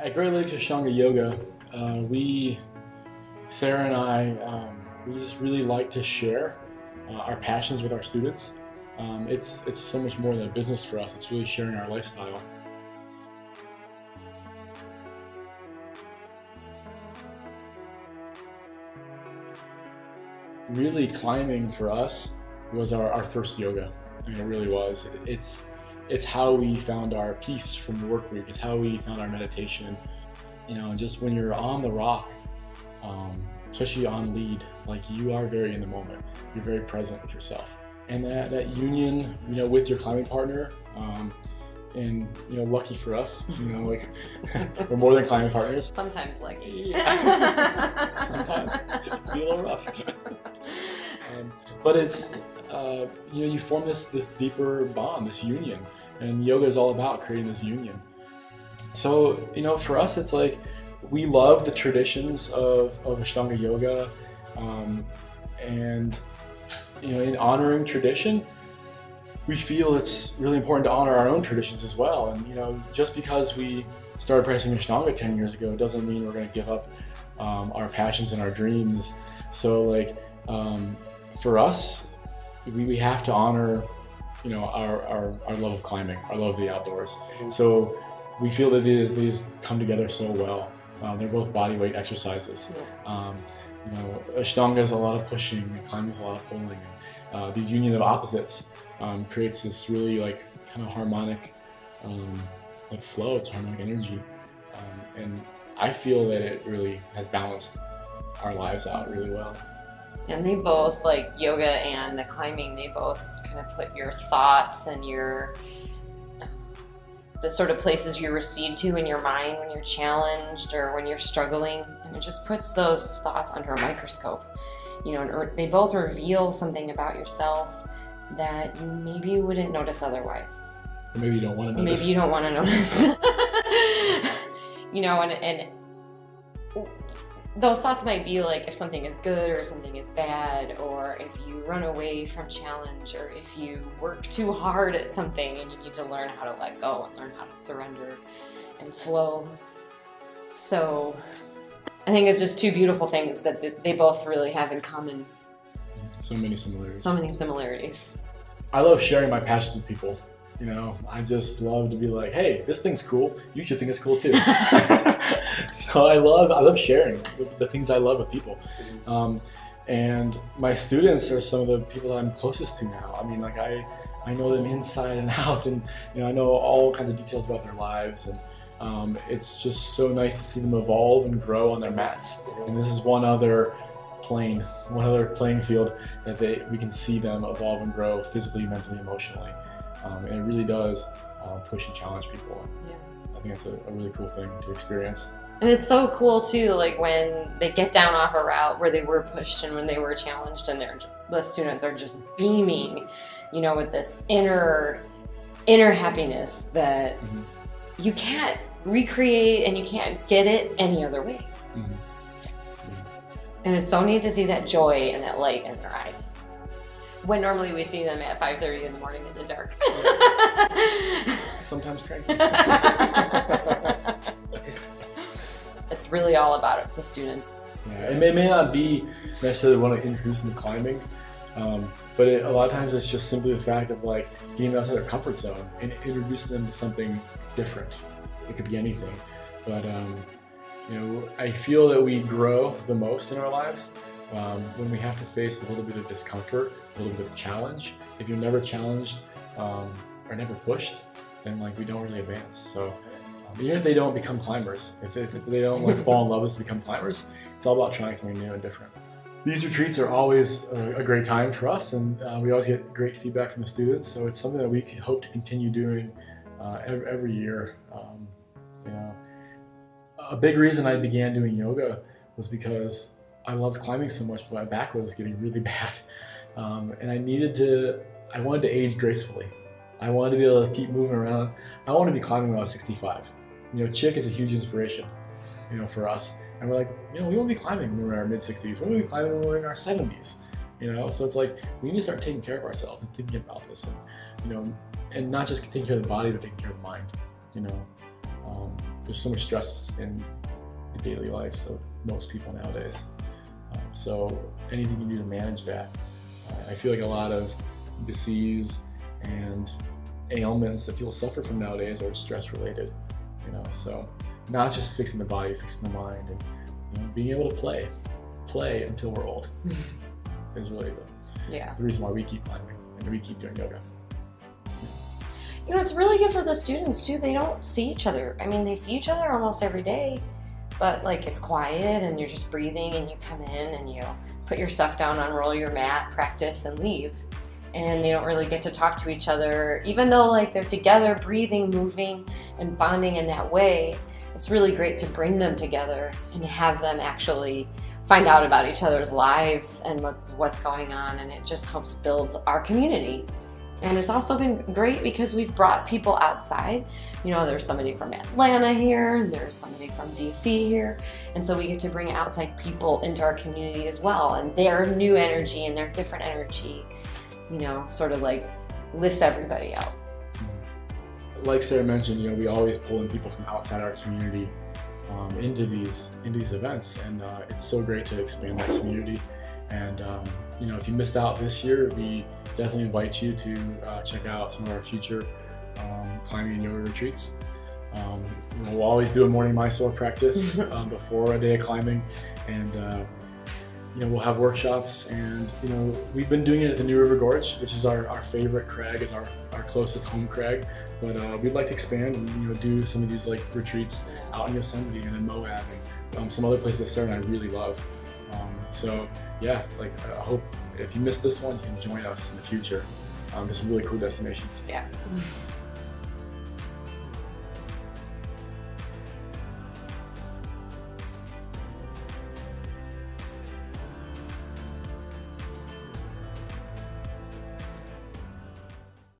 At Great Lakes Ashtanga Yoga, Sarah and I, we just really like to share our passions with our students. It's so much more than a business for us. It's really sharing our lifestyle. Really, climbing for us was our first yoga. I mean, it really was. It's how we found our peace from the work week. It's how we found our meditation. You know, just when you're on the rock, especially on lead, like you are very in the moment. You're very present with yourself. And that union, you know, with your climbing partner, and you know, lucky for us, you know, like we're more than climbing partners. Sometimes lucky. Yeah. Sometimes it can be a little rough. But it's you know, you form this deeper bond, this union, and yoga is all about creating this union. So you know, for us, it's like we love the traditions of Ashtanga yoga, and you know, in honoring tradition, we feel it's really important to honor our own traditions as well. And you know, just because we started practicing Ashtanga 10 years ago doesn't mean we're going to give up our passions and our dreams. So like for us, we have to honor, you know, our love of climbing, our love of the outdoors. So we feel that these come together so well. They're both body weight exercises. You know, Ashtanga is a lot of pushing, and climbing is a lot of pulling. These union of opposites creates this really like kind of harmonic like flow. It's harmonic energy, and I feel that it really has balanced our lives out really well. And they both, like yoga and the climbing, they both kind of put your thoughts and the sort of places you recede to in your mind when you're challenged or when you're struggling, and it just puts those thoughts under a microscope. You know, they both reveal something about yourself that you maybe wouldn't notice otherwise. Or maybe you don't want to notice. Maybe you don't want to notice. You know, and those thoughts might be like if something is good or something is bad, or if you run away from challenge, or if you work too hard at something and you need to learn how to let go and learn how to surrender and flow. So I think it's just two beautiful things that they both really have in common. So many similarities. So many similarities. I love sharing my passions with people. You know, I just love to be like, hey, this thing's cool. You should think it's cool too. So I love sharing the things I love with people. And my students are some of the people that I'm closest to now. I mean, like I know them inside and out, and you know, I know all kinds of details about their lives, and it's just so nice to see them evolve and grow on their mats. And this is one other playing field that we can see them evolve and grow physically, mentally, emotionally. And it really does push and challenge people. Yeah. I think it's a really cool thing to experience. And it's so cool too, like when they get down off a route where they were pushed and when they were challenged, and the students are just beaming, you know, with this inner happiness that you can't recreate and you can't get it any other way. Mm-hmm. Yeah. And it's so neat to see that joy and that light in their eyes, when normally we see them at 5:30 in the morning in the dark. Sometimes cranky. It's really all about the students. Yeah, it may not be necessarily want to introduce them to climbing, but a lot of times it's just simply the fact of like getting outside their comfort zone and introducing them to something different. It could be anything, but you know, I feel that we grow the most in our lives when we have to face a little bit of discomfort, a little bit of challenge. If you're never challenged or never pushed, then like we don't really advance. So even if they don't become climbers, if they don't like fall in love with us to become climbers, it's all about trying something new and different. These retreats are always a great time for us, and we always get great feedback from the students. So it's something that we hope to continue doing every year. You know, a big reason I began doing yoga was because I loved climbing so much, but my back was getting really bad. And I wanted to age gracefully. I wanted to be able to keep moving around. I wanted to be climbing when I was 65. You know, Chick is a huge inspiration, you know, for us. And we're like, you know, we want to be climbing when we're in our mid-60s. We want to be climbing when we're in our 70s. You know, so it's like we need to start taking care of ourselves and thinking about this, and you know, and not just taking care of the body, but taking care of the mind. You know, there's so much stress in the daily lives of most people nowadays. So anything you do to manage that. I feel like a lot of disease and ailments that people suffer from nowadays are stress related, so not just fixing the body, fixing the mind, and being able to play until we're old is really the reason why we keep climbing and we keep doing yoga. It's really good for the students too. They don't see each other. I mean, they see each other almost every day, but like it's quiet and you're just breathing, and you come in and you put your stuff down, unroll your mat, practice, and leave. And they don't really get to talk to each other, even though like they're together, breathing, moving, and bonding in that way. It's really great to bring them together and have them actually find out about each other's lives and what's going on, and it just helps build our community. And it's also been great because we've brought people outside. There's somebody from Atlanta here, and there's somebody from DC here, and so we get to bring outside people into our community as well, and their new energy and their different energy, sort of like lifts everybody out. Like Sarah mentioned, we always pull in people from outside our community into these events, and it's so great to expand that community. And if you missed out this year, we definitely invite you to check out some of our future climbing and yoga retreats. We'll always do a morning Mysore practice before a day of climbing, and we'll have workshops, and we've been doing it at the new River Gorge, which is our favorite crag, is our closest home crag, but we'd like to expand and do some of these like retreats out in Yosemite and in Moab and some other places that Sarah and I really love. So yeah, I hope if you missed this one, you can join us in the future. There's some really cool destinations. Yeah.